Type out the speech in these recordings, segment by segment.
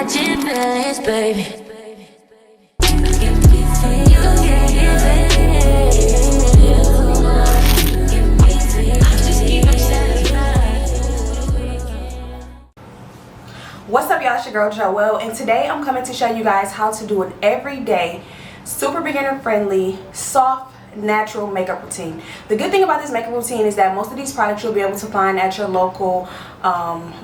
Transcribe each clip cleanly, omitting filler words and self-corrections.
catching feelings, baby. What's up, y'all? It's your girl Joelle, and today I'm coming to show you guys how to do an everyday, super beginner friendly, soft, natural makeup routine. The good thing about this makeup routine is that most of these products you'll be able to find at your local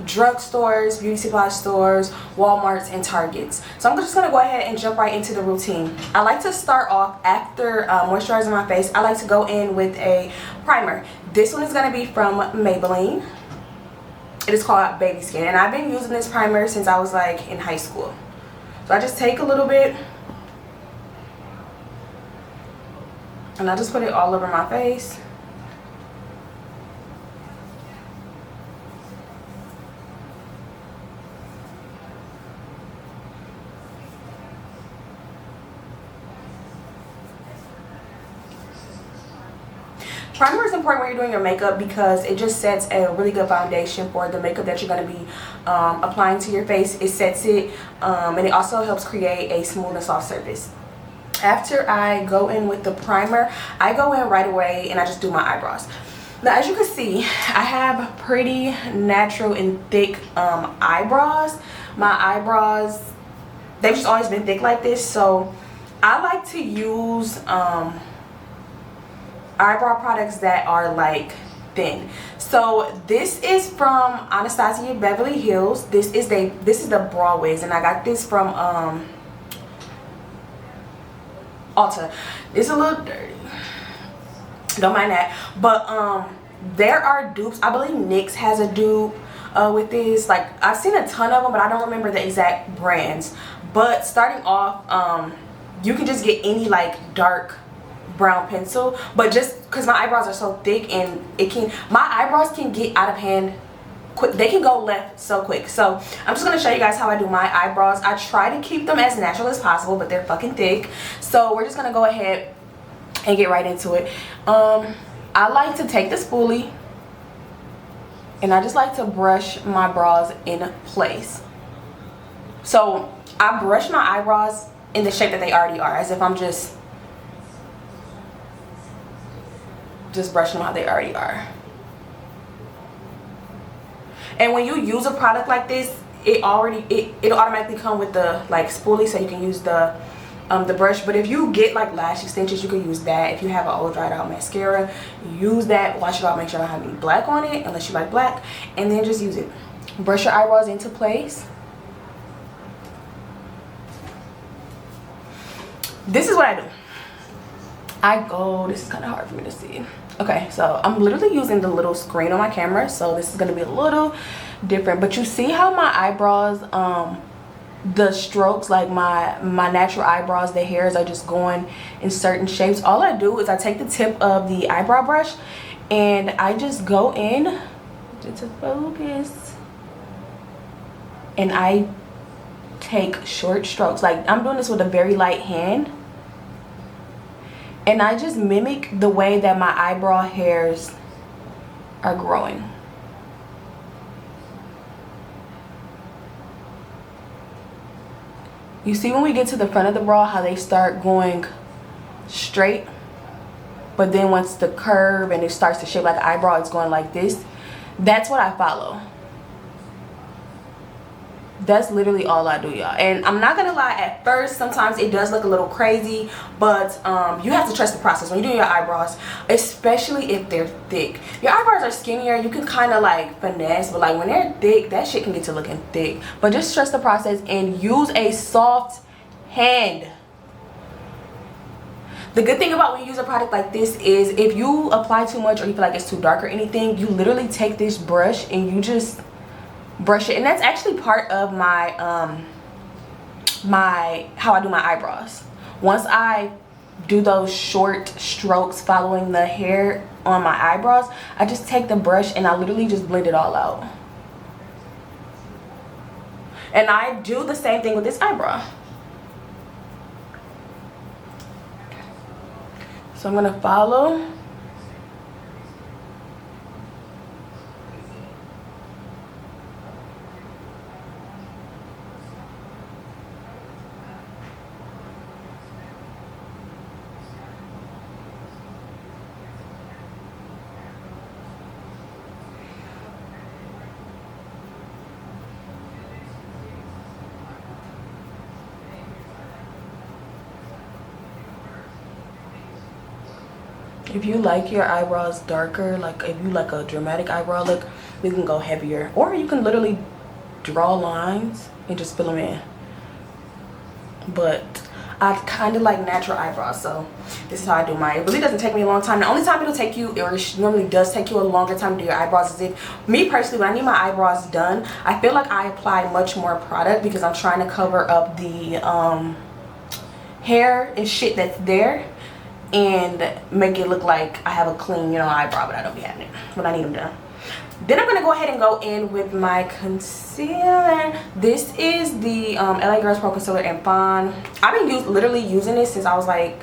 drug stores, beauty supply stores, Walmarts, and Targets. So I'm just going to go ahead and jump right into the routine. I like to start off after moisturizing my face. I like to go in with a primer. This one is going to be from Maybeline. It is called Baby Skin, and I've been using this primer since I was like in high school. So I just take a little bit and I just put it all over my face. Primer is important when you're doing your makeup because it just sets a really good foundation for the makeup that you're going to be applying to your face. It sets it and it also helps create a smooth and soft surface. After I go in with the primer, I go in right away and I just do my eyebrows. Now, as you can see, I have pretty natural and thick eyebrows. My eyebrows, they've just always been thick like this, so I like to use eyebrow products that are like thin. So this is from Anastasia Beverly Hills. This is the brow wigs, and I got this from Ulta. It's a little dirty, don't mind that, but there are dupes. I believe NYX has a dupe with this. Like, I've seen a ton of them, but I don't remember the exact brands. But starting off, you can just get any like dark brown pencil, but just because my eyebrows are so thick and my eyebrows can get out of hand quick. They can go left so quick. So I'm just going to show you guys how I do my eyebrows. I try to keep them as natural as possible, but they're fucking thick. So we're just going to go ahead and get right into it. I like to take the spoolie and I just like to brush my brows in place. So I brush my eyebrows in the shape that they already are, as if I'm just brushing them how they already are. And when you use a product like this, it'll automatically come with the like spoolie, so you can use the brush. But if you get like lash extensions, you can use that. If you have an old dried out mascara, use that. Wash it out, make sure I don't have any black on it unless you like black, and then just use it. Brush your eyebrows into place. This is what I do. This is kind of hard for me to see. Okay, so I'm literally using the little screen on my camera, so this is going to be a little different. But you see how my eyebrows, the strokes, like my natural eyebrows, the hairs are just going in certain shapes. All I do is I take the tip of the eyebrow brush and I just go in just to focus, and I take short strokes. Like, I'm doing this with a very light hand, and I just mimic the way that my eyebrow hairs are growing. You see when we get to the front of the brow how they start going straight, but then once the curve and it starts to shape like an eyebrow, it's going like this. That's what I follow. That's literally all I do, y'all. And I'm not gonna lie, at first sometimes it does look a little crazy, but you have to trust the process when you do your eyebrows, especially if they're thick. Your eyebrows are skinnier, you can kind of like finesse, but like when they're thick, that shit can get to looking thick. But just trust the process and use a soft hand. The good thing about when you use a product like this is if you apply too much or you feel like it's too dark or anything, you literally take this brush and you just brush it. And that's actually part of my how I do my eyebrows. Once I do those short strokes following the hair on my eyebrows, I just take the brush and I literally just blend it all out. And I do the same thing with this eyebrow. So I'm gonna follow. If you like your eyebrows darker, like if you like a dramatic eyebrow look, we can go heavier, or you can literally draw lines and just fill them in. But I kind of like natural eyebrows, so this is how I do mine. It really doesn't take me a long time. The only time it'll take you, or it normally does take you a longer time to do your eyebrows, is if, me personally, when I need my eyebrows done, I feel like I apply much more product because I'm trying to cover up the hair and shit that's there and make it look like I have a clean, you know, eyebrow, but I don't be having it when I need them done. Then I'm gonna go ahead and go in with my concealer. This is the LA Girls Pro Concealer in Fawn. I've been literally using this since I was like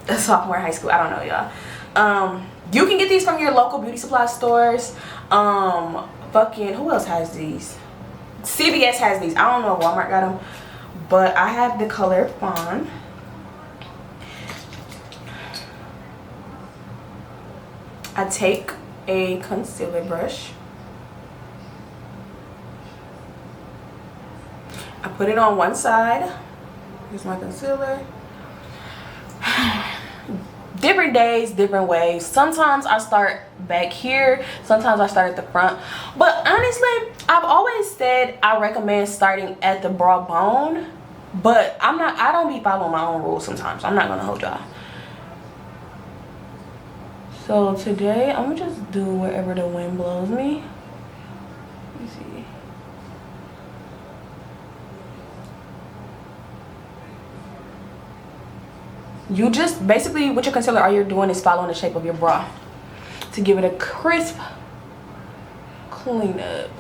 a sophomore in high school. I don't know, y'all. You can get these from your local beauty supply stores. Fucking who else has these? CVS has these. I don't know if Walmart got them, but I have the color Fawn. I take a concealer brush. I put it on one side. Here's my concealer. Different days, different ways. Sometimes I start back here, sometimes I start at the front, but honestly I've always said I recommend starting at the brow bone, but I don't be following my own rules sometimes. I'm not gonna hold y'all. So today I'm gonna just do wherever the wind blows me. Let me see. You just basically, with your concealer, all you're doing is following the shape of your brow to give it a crisp cleanup.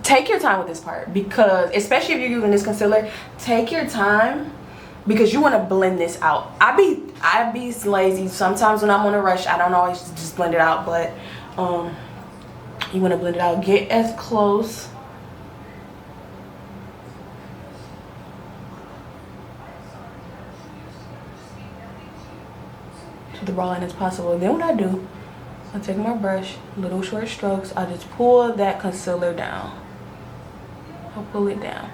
Take your time with this part, because especially if you're using this concealer, take your time, because you want to blend this out. I be lazy sometimes when I'm on a rush. I don't always just blend it out, but you want to blend it out. Get as close to the brow line as possible. Then what I do, I take my brush, little short strokes, I just pull that concealer down. I'll pull it down.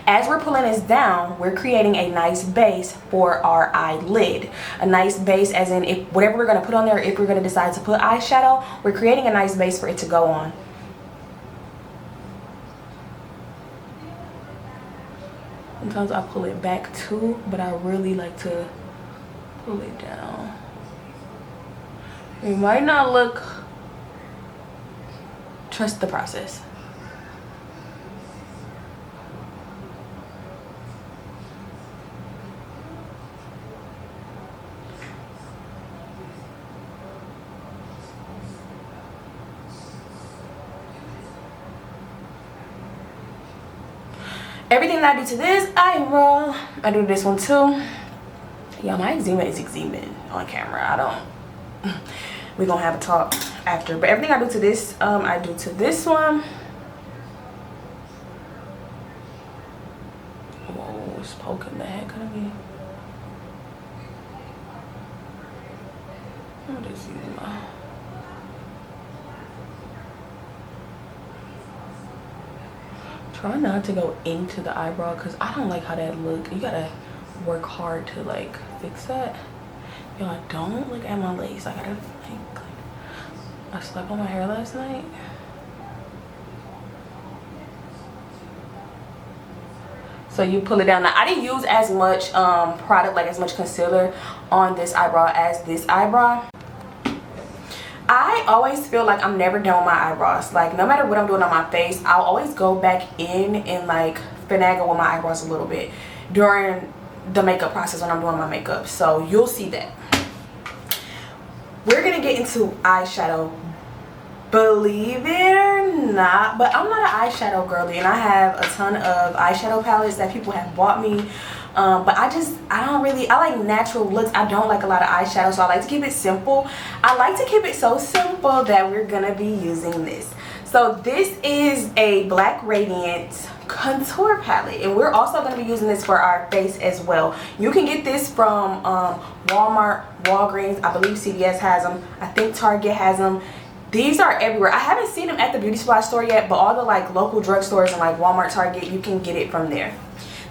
As we're pulling this down, we're creating a nice base for our eyelid. A nice base as in, if whatever we're going to put on there, if we're going to decide to put eyeshadow, we're creating a nice base for it to go on. Sometimes I pull it back too, but I really like to pull it down. It might not look, trust the process. Everything that I do to this eyebrow, I do this one too. Yeah, my eczema is eczema on camera. I don't, we're gonna have a talk after, but everything I do to this, I do to this one. Whoa, it's poking the heck out of me. I'm just using my, try not to go into the eyebrow, because I don't like how that look. You gotta work hard to like fix that. Y'all, don't look at my lace. I gotta think. I slept on my hair last night. So you pull it down. Now I didn't use as much product, like as much concealer on this eyebrow as this eyebrow. I always feel like I'm never done with my eyebrows. Like no matter what I'm doing on my face, I'll always go back in and like finagle with my eyebrows a little bit during the makeup process when I'm doing my makeup. So you'll see that. We're gonna get into eyeshadow. Believe it or not, but I'm not an eyeshadow girly, and I have a ton of eyeshadow palettes that people have bought me. But I like natural looks. I don't like a lot of eyeshadow, so I like to keep it simple. I like to keep it so simple that we're gonna be using this. So this is a black radiance contour palette, and we're also going to be using this for our face as well. You can get this from Walmart, Walgreens, I believe CVS has them, I think Target has them. These are everywhere. I haven't seen them at the beauty supply store yet, but all the like local drugstores and like Walmart, Target, you can get it from there.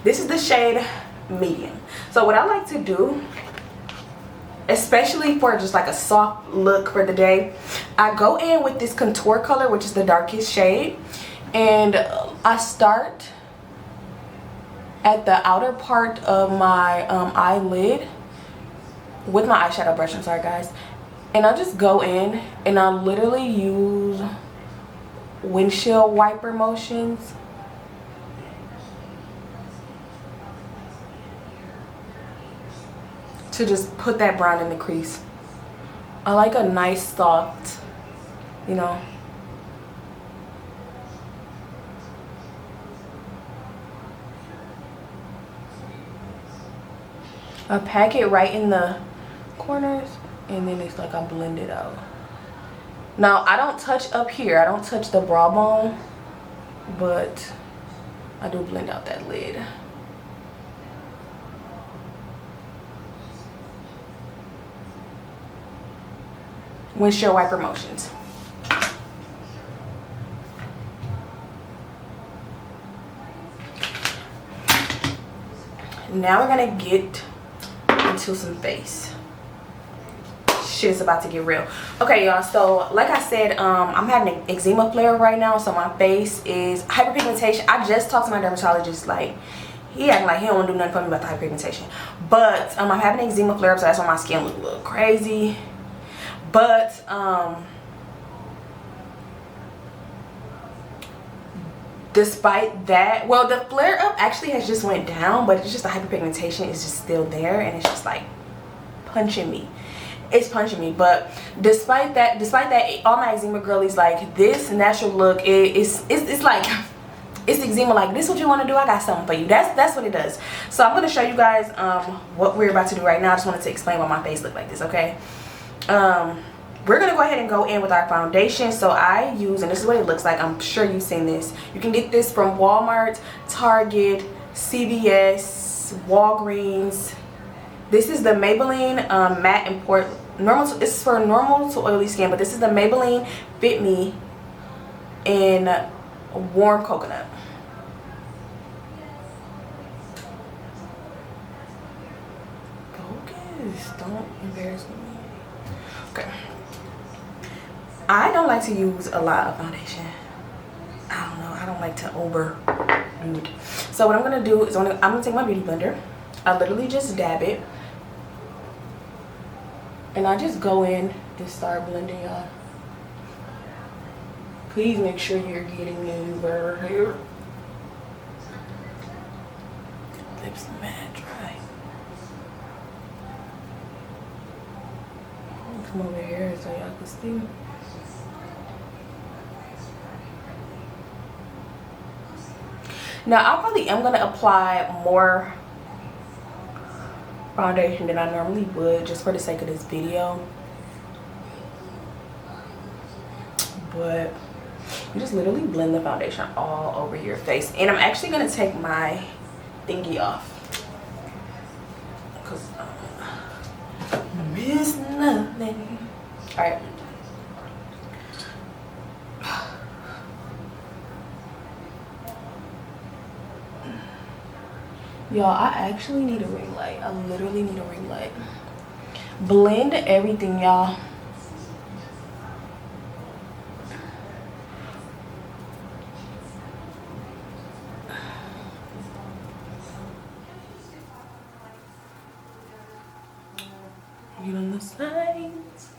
This is the shade medium. So what I like to do, especially for just like a soft look for the day, I go in with this contour color, which is the darkest shade, and I start at the outer part of my eyelid with my eyeshadow brush. I'm sorry guys. And I just go in and I literally use windshield wiper motions to just put that brown in the crease. I like a nice soft, you know. I pack it right in the corners, and then it's like I blend it out. Now I don't touch up here, I don't touch the brow bone, but I do blend out that lid. Windshield wiper motions. Now we're gonna get into some face. Shit is about to get real. Okay y'all, so like I said, I'm having an eczema flare right now, so my face is hyperpigmentation. I just talked to my dermatologist, like he acting like he don't want to do nothing for me about the hyperpigmentation, but I'm having an eczema flare up, so that's why my skin look a little crazy. But despite that, well, the flare up actually has just went down, but it's just the hyperpigmentation is just still there, and it's just like punching me. It's punching me. But despite that, all my eczema girlies, like, this natural look, it's like, it's eczema, like, this what you want to do, I got something for you. That's what it does. So I'm going to show you guys what we're about to do right now. I just wanted to explain why my face look like this, okay? We're gonna go ahead and go in with our foundation. So I use, and this is what it looks like, I'm sure you've seen this, you can get this from Walmart, Target, CVS, Walgreens. This is the Maybeline matte and port normal to, this is for normal to oily skin, but this is the Maybeline Fit Me in warm coconut. Focus, don't embarrass me. Okay, I don't like to use a lot of foundation. I don't know, I don't like to overdo it. So what I'm gonna do is I'm gonna take my beauty blender. I literally just dab it, and I just go in and start blending, y'all. Please make sure you're getting over here. Lips mad dry. Come over here so y'all can see. Now I probably am gonna apply more foundation than I normally would, just for the sake of this video. But you just literally blend the foundation all over your face. And I'm actually gonna take my thingy off, because miss nothing. All right. Y'all, I actually need a ring light. I literally need a ring light. Blend everything, y'all. Get on the sides.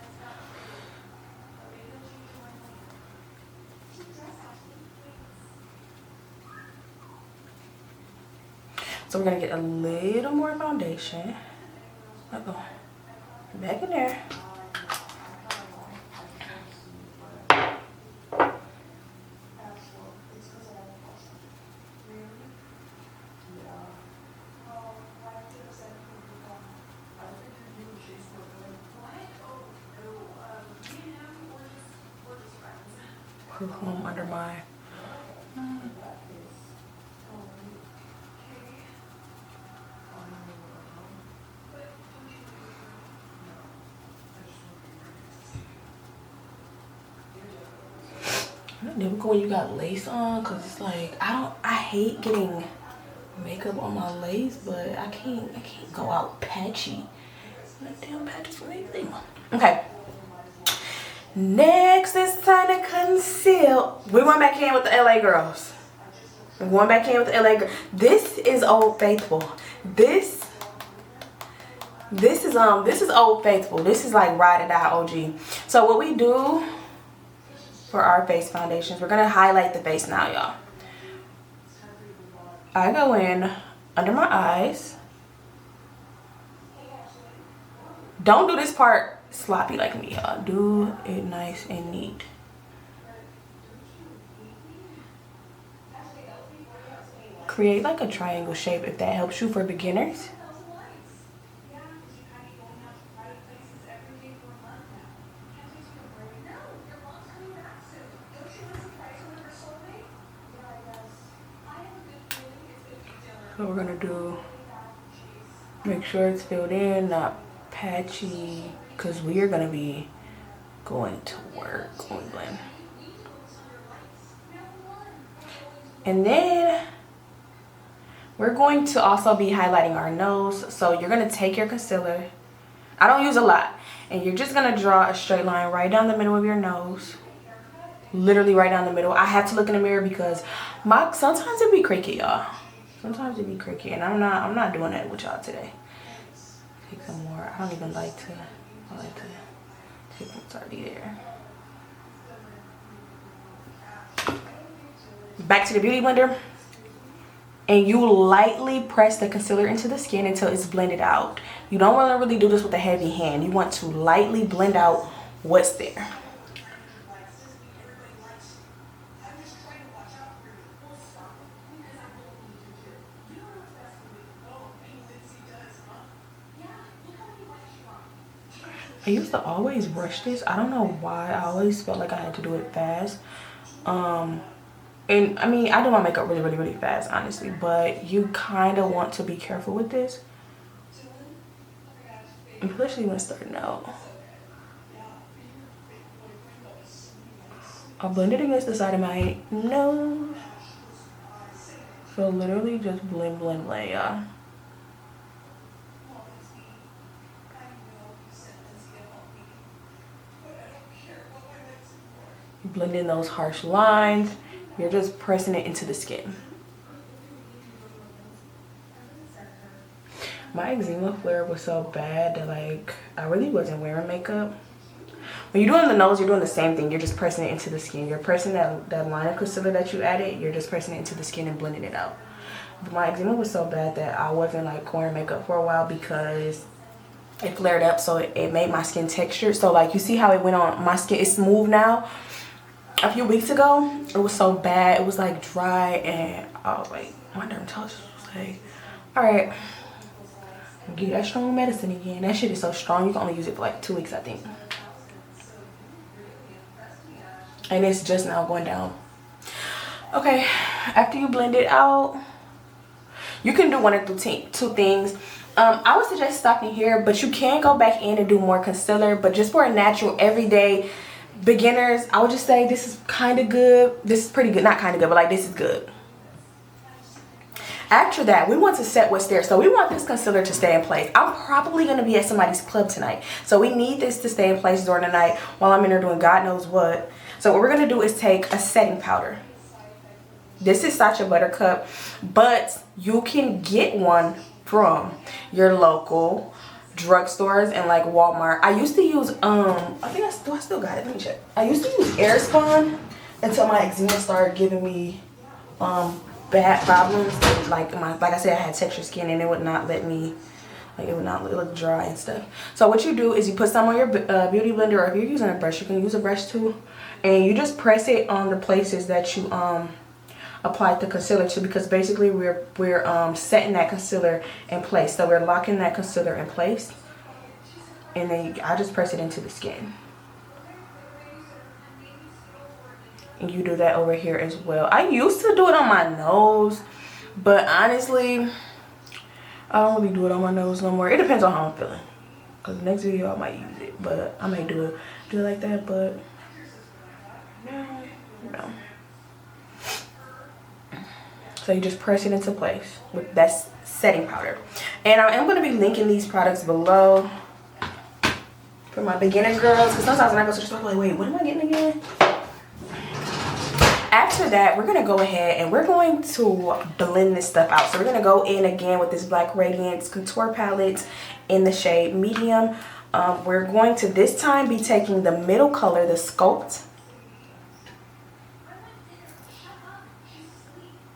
So we're gonna get a little more foundation. Uh-oh. Back in there. Under my difficult when you got lace on, because it's like I hate getting makeup on my lace, but I can't go out patchy. Like damn patches for anything. Okay. Next, it's time to conceal. We went back in with the LA girls. We're going back in with the LA girl. This is Old Faithful. This is Old Faithful. This is like ride or die OG. So what we do for our face foundations, we're gonna highlight the face now, y'all. I go in under my eyes. Don't do this part sloppy like me, y'all. Do it nice and neat. Create like a triangle shape if that helps you for beginners. So we're gonna do, make sure it's filled in, not patchy, because we are gonna be going to work on Glam. And then we're going to also be highlighting our nose. So you're gonna take your concealer, I don't use a lot, and you're just gonna draw a straight line right down the middle of your nose. Literally right down the middle. I have to look in the mirror because sometimes it be cricket, y'all. Sometimes it be cricket, and I'm not doing that with y'all today. Take some more. I don't even like to. I like to take what's already there. Back to the beauty blender, and you lightly press the concealer into the skin until it's blended out. You don't want to really do this with a heavy hand. You want to lightly blend out what's there. I used to always rush this. I don't know why. I always felt like I had to do it fast. And I mean, I do my makeup really fast, honestly. But you kind of want to be careful with this, especially when starting out. I'll blend it against the side of my nose. So literally just blend, y'all. Blend in those harsh lines. You're just pressing it into the skin. My eczema flare was so bad that like I really wasn't wearing makeup. When you're doing the nose, you're doing the same thing. You're just pressing it into the skin. You're pressing that line of concealer that you added. You're just pressing it into the skin and blending it out. But my eczema was so bad that I wasn't like wearing makeup for a while because it flared up. So it made my skin textured. So like you see how it went on my skin. It's smooth now. A few weeks ago, it was so bad. It was like dry, and I was like, my dermatologist was like, all right, give you that strong medicine again. That shit is so strong. You can only use it for like 2 weeks, I think. And it's just now going down. Okay, after you blend it out, you can do one or two things. I would suggest stopping here, but you can go back in and do more concealer. But just for a natural, everyday beginners, I would just say this is kind of good. This is pretty good. Not kind of good, but like this is good. After that, we want to set what's there. So we want this concealer to stay in place. I'm probably going to be at somebody's club tonight. So we need this to stay in place during the night while I'm in there doing God knows what. So what we're going to do is take a setting powder. This is Sacha Buttercup, but you can get one from your local drugstores and like Walmart. I used to use I still got it. Let me check. I used to use Airspun until my eczema started giving me bad problems. Like I said, I had textured skin and it would not let me, like it would not look dry and stuff. So what you do is you put some on your beauty blender, or if you're using a brush, you can use a brush too, and you just press it on the places that you applied the concealer to, because basically we're setting that concealer in place. So we're locking that concealer in place, and then I just press it into the skin. And you do that over here as well. I used to do it on my nose, but honestly, I don't really do it on my nose no more. It depends on how I'm feeling. Cause next video I might use it, but I may do it like that. But no. So you just press it into place with that setting powder. And I am going to be linking these products below for my beginner girls, because sometimes when I go to the store I'm like, wait, what am I getting again? After that, we're going to go ahead and we're going to blend this stuff out. So we're going to go in again with this Black Radiance contour palette in the shade medium. We're going to this time be taking the middle color, the Sculpt,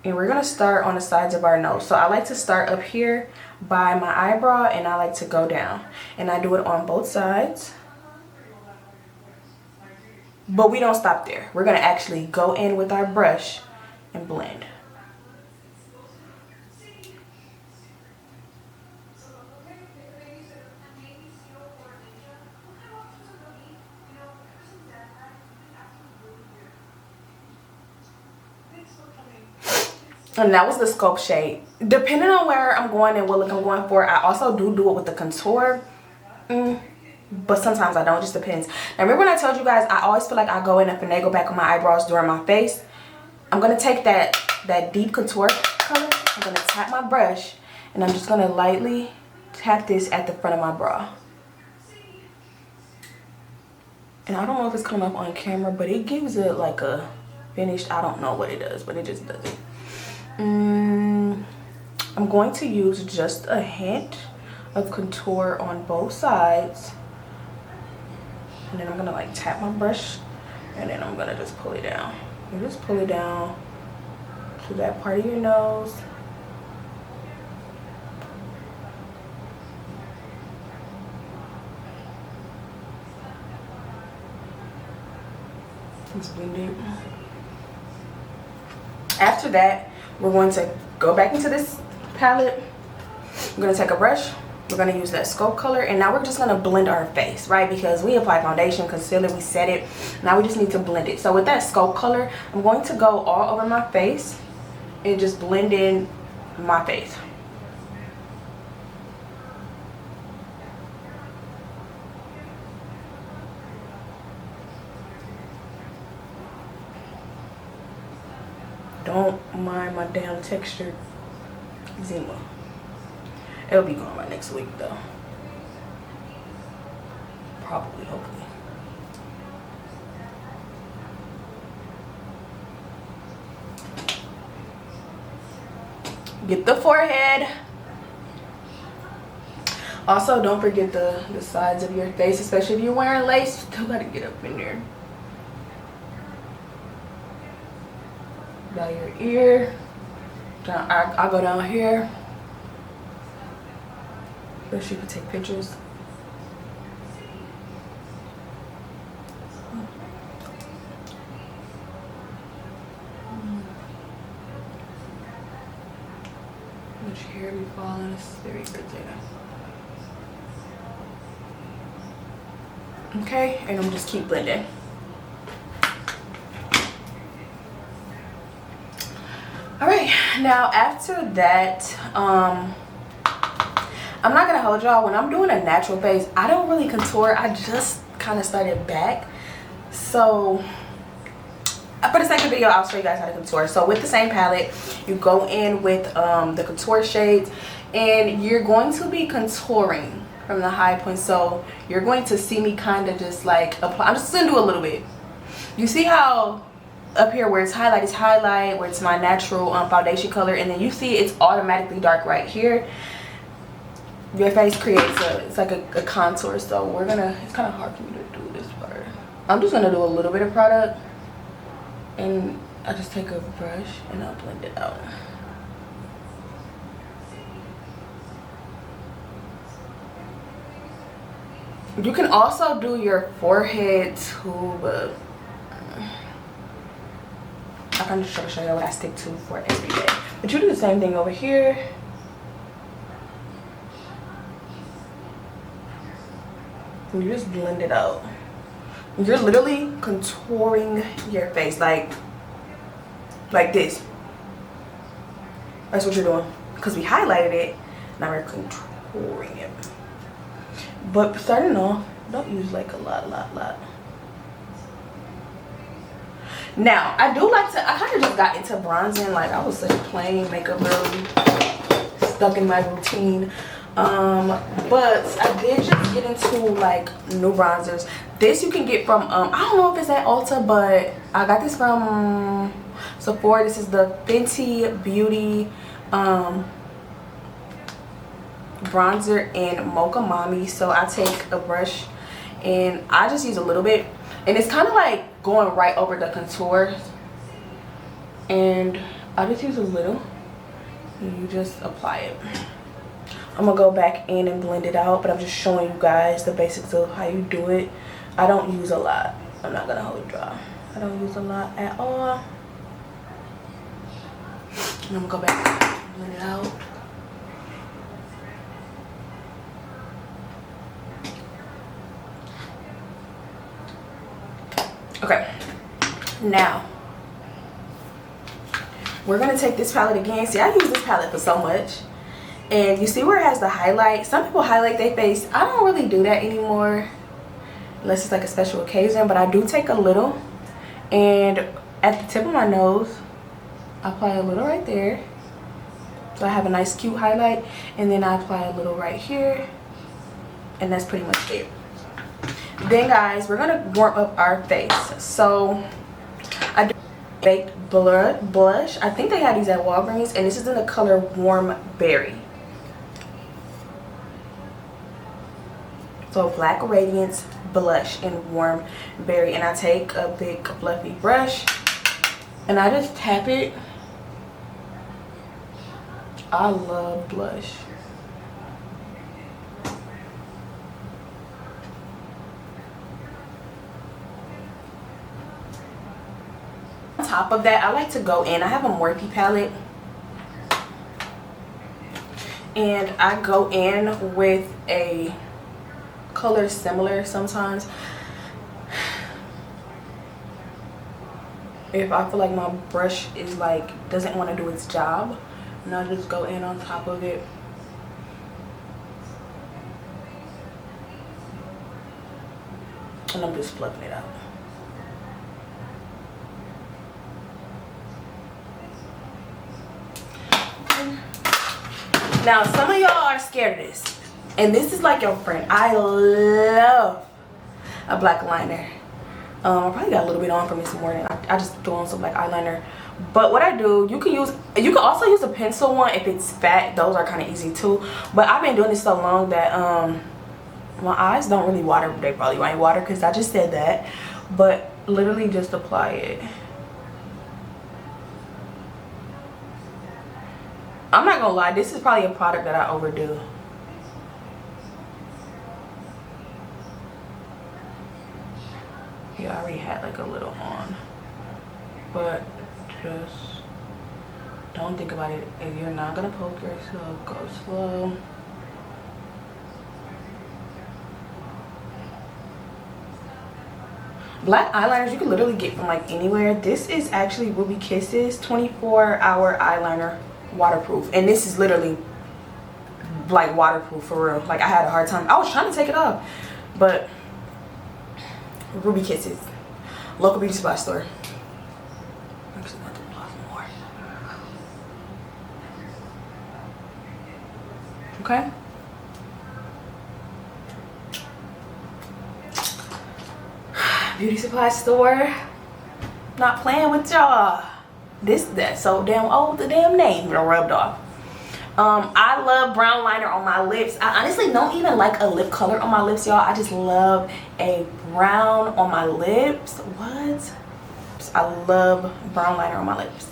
and we're going to start on the sides of our nose. So I like to start up here by my eyebrow, and I like to go down, and I do it on both sides. But we don't stop there. We're going to actually go in with our brush and blend. And that was the Sculpt shade. Depending on where I'm going and what look I'm going for, I also do it with the contour. But sometimes I don't, it just depends. Now remember when I told you guys I always feel like I go in and finagle back on my eyebrows during my face? I'm going to take that deep contour color. I'm going to tap my brush and I'm just going to lightly tap this at the front of my brow. And I don't know if it's coming up on camera, but it gives it like a finished, I don't know what it does, but it just does it. I'm going to use just a hint of contour on both sides, and then I'm gonna like tap my brush, and then I'm gonna just pull it down. You just pull it down to that part of your nose. Just blend it. After that, we're going to go back into this palette. We're going to take a brush. We're going to use that Sculpt color. And now we're just going to blend our face, right? Because we apply foundation, concealer, we set it. Now we just need to blend it. So with that Sculpt color, I'm going to go all over my face and just blend in my face. Don't mind my damn textured eczema. It'll be gone by next week though. Probably, hopefully. Get the forehead. Also, don't forget the sides of your face, especially if you're wearing lace. You still gotta get up in there. By your ear. I go down here. Especially if you take pictures. Much hair be falling. It's very good there. Okay, and I'm just keep blending. Alright, now after that, I'm not gonna hold y'all. When I'm doing a natural face, I don't really contour. I just kind of started back. So for the sake of the video, I'll show you guys how to contour. So with the same palette, you go in with the contour shades, and you're going to be contouring from the high point. So you're going to see me kind of just like apply. I'm just gonna do a little bit. You see how up here where it's highlight, where it's my natural foundation color, and then you see it's automatically dark right here. Your face creates it's like a contour. So we're gonna, it's kind of hard for me to do this part. I'm just gonna do a little bit of product, and I just take a brush and I'll blend it out. You can also do your forehead too, but I'm just trying to show you what I stick to for every day. But you do the same thing over here. And you just blend it out. You're literally contouring your face like this. That's what you're doing. Because we highlighted it, now we're contouring it. But starting off, don't use like a lot. Now, I do like to, I kind of just got into bronzing. Like, I was such a plain makeup girl, stuck in my routine. But I did just get into like new bronzers. This you can get from, I don't know if it's at Ulta, but I got this from Sephora. This is the Fenty Beauty bronzer in Mocha Mami. So I take a brush and I just use a little bit, and it's kind of like going right over the contour, and I just use a little and you just apply it. I'm gonna go back in and blend it out, but I'm just showing you guys the basics of how you do it. I don't use a lot. I'm not gonna hold it dry. I don't use a lot at all. And I'm gonna go back and blend it out. Okay, now we're gonna take this palette again. See, I use this palette for so much, and you see where it has the highlight. Some people highlight their face. I don't really do that anymore unless it's like a special occasion, but I do take a little, and at the tip of my nose I apply a little right there, so I have a nice cute highlight, and then I apply a little right here, and that's pretty much it. Then guys, we're gonna warm up our face. So I do baked blush. I think they had these at Walgreens, and this is in the color Warm Berry. So Black Radiance blush in Warm Berry, and I take a big fluffy brush and I just tap it. I love blush. On top of that, I like to go in, I have a Morphe palette, and I go in with a color similar sometimes if I feel like my brush is like doesn't want to do its job, and I'll just go in on top of it. And I'm just fluffing it out. Now, some of y'all are scared of this, and this is like your friend. I love a black liner. I probably got a little bit on from this morning. I just threw on some black eyeliner. But what I do, you can also use a pencil one if it's fat. Those are kind of easy too. But I've been doing this so long that my eyes don't really water. They probably might water because I just said that. But literally just apply it. I'm not gonna lie, this is probably a product that I overdo. Yeah, I already had like a little on, but just don't think about it. If you're not gonna poke yourself, go slow. Black eyeliners you can literally get from like anywhere. This is actually Ruby Kisses 24-hour eyeliner, waterproof, and this is literally like waterproof for real. Like I had a hard time, I was trying to take it off, but Ruby Kisses, local beauty supply store. Actually, I have to apply some more. Okay. Beauty supply store. Not playing with y'all. That's so damn old. The damn name rubbed off. I love brown liner on my lips. I honestly don't even like a lip color on my lips, y'all. I just love a brown on my lips. What? I love brown liner on my lips.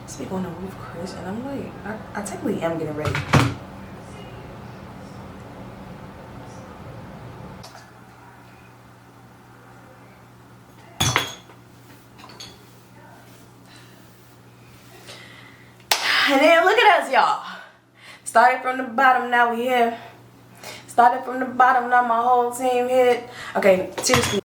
Speak on the roof, Chris, and I'm like, I technically am getting ready. And then look at us, y'all. Started from the bottom, now we here. Started from the bottom, now my whole team hit. Okay, seriously.